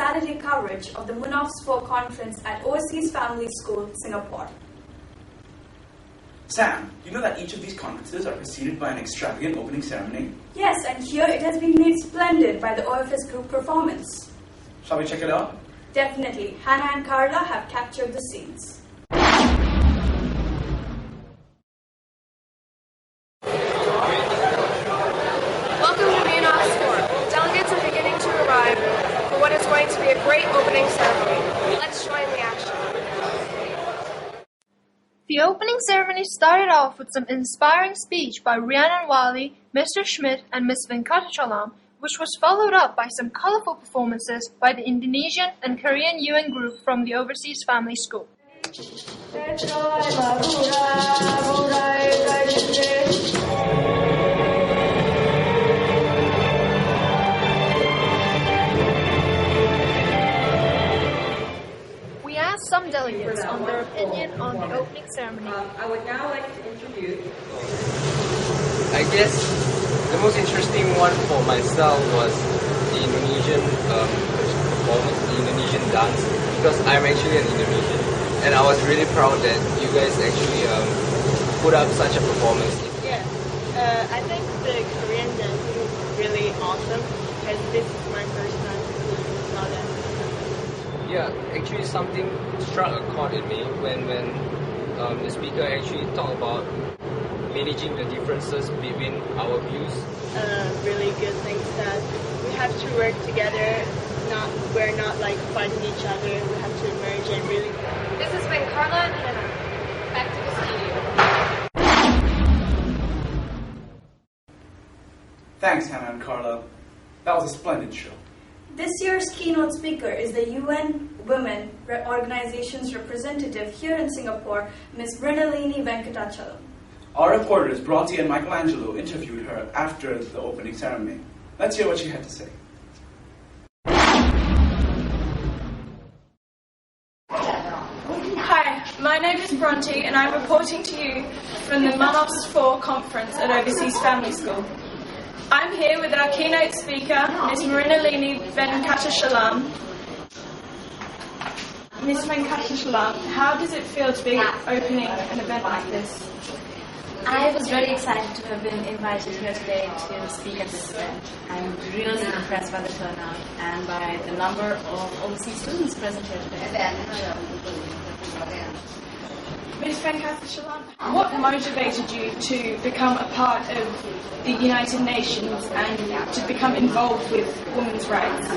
Saturday coverage of the MUNOFS 4 conference at Overseas Family School, Singapore. Sam, you know that each of these conferences are preceded by an extravagant opening ceremony? Yes, and here it has been made splendid by the OFS group performance. Shall we check it out? Definitely. Hannah and Carla have captured the scenes. Welcome to MUNOFS 4. Delegates are beginning to arrive for what is going to be a great opening ceremony. Let's join the action. The opening ceremony started off with some inspiring speech by Rhiannon Wali, Mr. Schmidt, and Ms. Venkatachalam, which was followed up by some colorful performances by the Indonesian and Korean UN group from the Overseas Family School. We asked some delegates on their opinion on the opening ceremony. I would now like to introduce. I guess the most interesting one for myself was the Indonesian performance, the Indonesian dance, because I'm actually an Indonesian, and I was really proud that you guys actually put up such a performance. Yeah, I think the Korean dance was really awesome because this is my first time to saw that. Yeah, actually something struck a chord in me when the speaker actually talked about managing the differences between our views. Really good things that we have to work together. We're not like fighting each other. We have to merge and really. This has been Carla and Hannah. Back to the studio. Thanks, Hannah and Carla. That was a splendid show. This year's keynote speaker is the UN Women Organization's representative here in Singapore, Ms. Mrinalini Venkatachalam. Our reporters, Bronte and Michelangelo, interviewed her after the opening ceremony. Let's hear what she had to say. Hi, my name is Bronte and I'm reporting to you from the MUNOFS 4 conference at Overseas Family School. I'm here with our keynote speaker, Ms. Mrinalini Venkatachalam. Ms. Venkatachalam, how does it feel to be opening an event like this? I was very excited to have been invited here today to speak at this event. I'm really impressed by the turnout and by the number of overseas students present here today. Ms. Venkatachalam, what motivated you to become a part of the United Nations and to become involved with women's rights?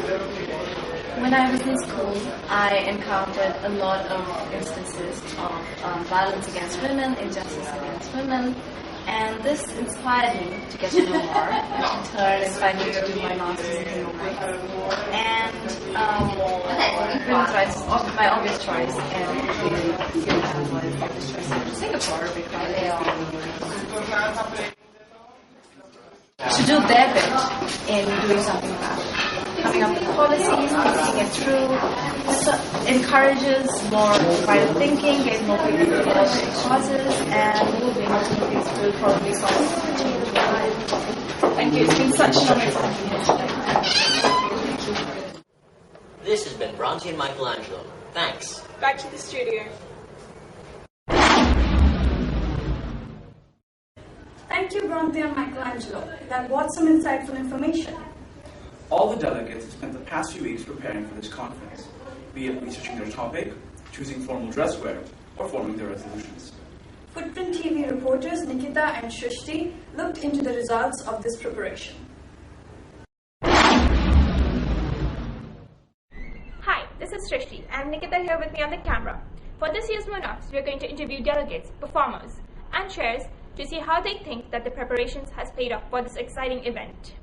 When I was in school, I encountered a lot of instances of violence against women, injustice against women, and this inspired me to get to know more, which in turn inspired me to do my master's in human rights. And women's rights was my obvious choice, and the UN was the obvious choice in Singapore because to do their bit in doing something about it. Coming up with policies, thinking it through, encourages more private thinking, gives more people to developing causes, and moving activities will probably solve the life. Thank you, it's been such an honor to have you here today. This has been Bronte and Michelangelo. Thanks. Back to the studio. Thank you, Bronte and Michelangelo. That was some insightful information. All the delegates have spent the past few weeks preparing for this conference, be it researching their topic, choosing formal dress wear, or forming their resolutions. Footprint TV reporters Nikita and Shrishti looked into the results of this preparation. Hi, this is Shrishti. I have Nikita here with me on the camera. For this year's MUNOFS, we are going to interview delegates, performers, and chairs to see how they think that the preparations has paid off for this exciting event.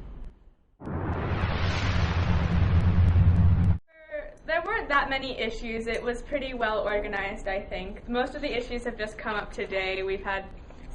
There weren't that many issues. It was pretty well organized, I think. Most of the issues have just come up today. We've had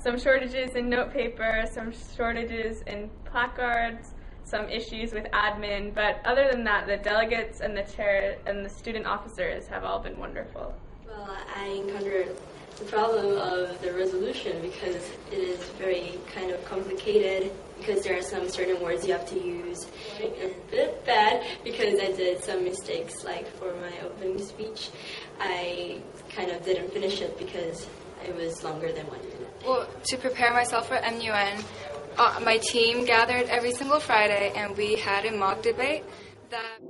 some shortages in notepaper, some shortages in placards, some issues with admin, but other than that, the delegates and the chair and the student officers have all been wonderful. Well, I encountered the problem of the resolution because it is very kind of complicated because there are some certain words you have to use. It's a bit bad because I did some mistakes, like for my opening speech. I kind of didn't finish it because it was longer than 1 minute. Well, to prepare myself for MUN, my team gathered every single Friday and we had a mock debate that...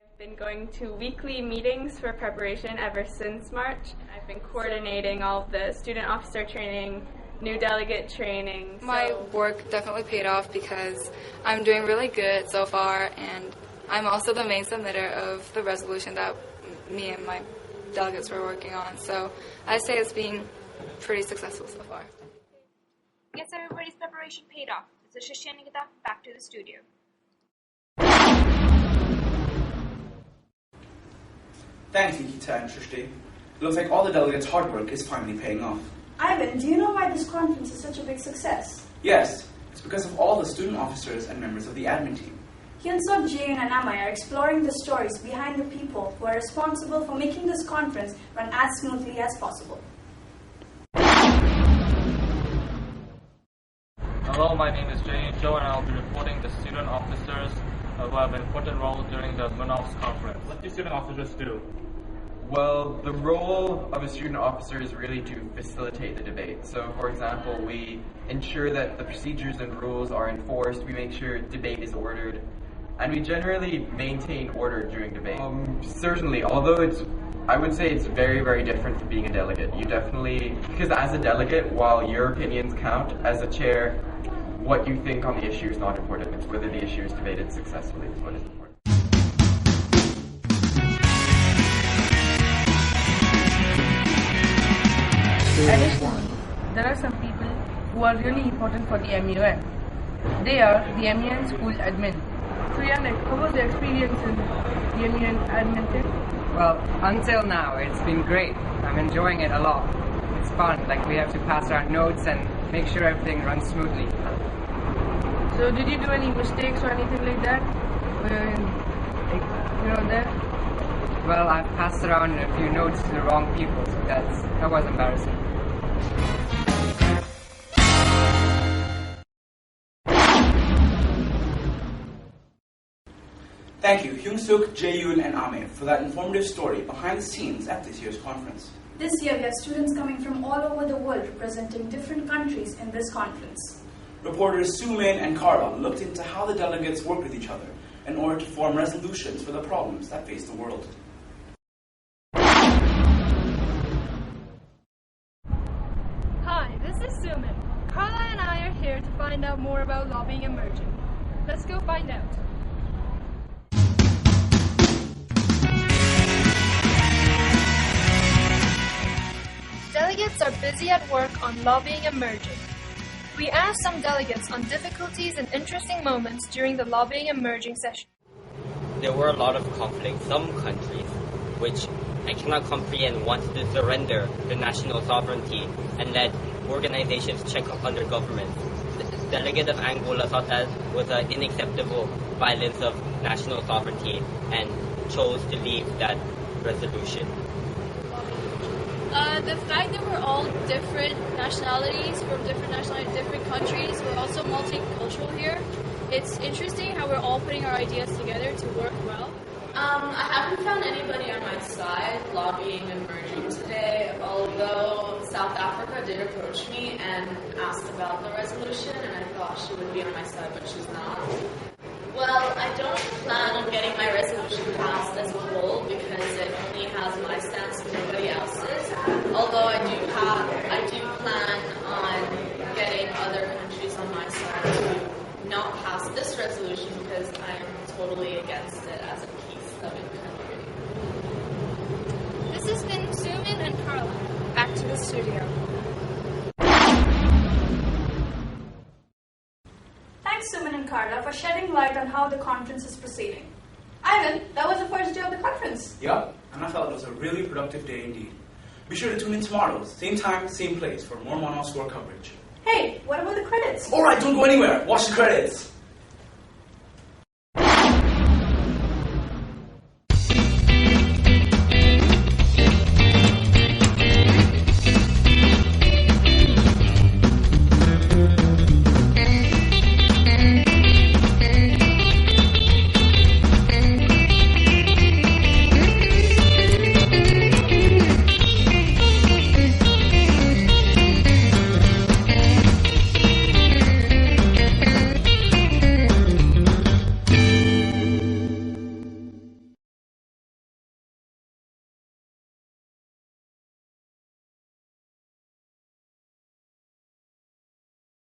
I've been going to weekly meetings for preparation ever since March. I've been coordinating all of the student officer training, new delegate training. My work definitely paid off because I'm doing really good so far, and I'm also the main submitter of the resolution that me and my delegates were working on. So I'd say it's been pretty successful so far. I guess everybody's preparation paid off. So Shristi and Nikita, back to the studio. Thanks, Nikita and Shristi. It looks like all the delegates' hard work is finally paying off. Ivan, do you know why this conference is such a big success? Yes, it's because of all the student officers and members of the admin team. Hyunsuk, Jaeyoon, and Amay are exploring the stories behind the people who are responsible for making this conference run as smoothly as possible. Hello, my name is Jaeyoon Cho, and I'll be reporting the student officers who have an important role during the MUNOFS conference. What do student officers do? Well, the role of a student officer is really to facilitate the debate. So, for example, we ensure that the procedures and rules are enforced, we make sure debate is ordered, and we generally maintain order during debate. Certainly, although I would say it's very, very different from being a delegate. You definitely, because as a delegate, while your opinions count, as a chair, what you think on the issue is not important. It's whether the issue is debated successfully is what is important. Additionally, there are some people who are really important for the MUN. They are the MUN school admin. So Yannick, how was your experience in the MUN admin thing? Well, until now, it's been great. I'm enjoying it a lot. It's fun, like we have to pass around notes and make sure everything runs smoothly. So did you do any mistakes or anything like that? There? Well, I've passed around a few notes to the wrong people, so that was embarrassing. Thank you, Hyunsuk, Jaeyoon, and Amay, for that informative story behind the scenes at this year's conference. This year, we have students coming from all over the world representing different countries in this conference. Reporters Sumin and Carla looked into how the delegates work with each other in order to form resolutions for the problems that face the world. Hi, this is Sumin. Carla and I are here to find out more about lobbying and merging. Let's go find out. Delegates are busy at work on lobbying and merging. We asked some delegates on difficulties and interesting moments during the lobbying and merging session. There were a lot of conflicts. Some countries, which I cannot comprehend, wanted to surrender their national sovereignty and let organizations check up on their government. The delegate of Angola thought that was an unacceptable violence of national sovereignty and chose to leave that resolution. The fact that we're all different nationalities from different countries, we're also multicultural here. It's interesting how we're all putting our ideas together to work well. I haven't found anybody on my side lobbying and merging today, although South Africa did approach me and asked about the resolution, and I thought she would be on my side, but she's not. Well, I don't plan on getting my resolution passed as a whole because it only has my stance and nobody else's. Although I do plan on getting other countries on my side to not pass this resolution because I am totally against it as a peace-loving country. This has been Sumin and Carla. Back to the studio. Thanks, Sumin and Carla, for shedding light on how the conference is proceeding. Ivan, that was the first day of the conference. Yup, and I felt it was a really productive day indeed. Be sure to tune in tomorrow, same time, same place, for more MUNOFS score coverage. Hey, what about the credits? Alright, don't go anywhere. Watch the credits.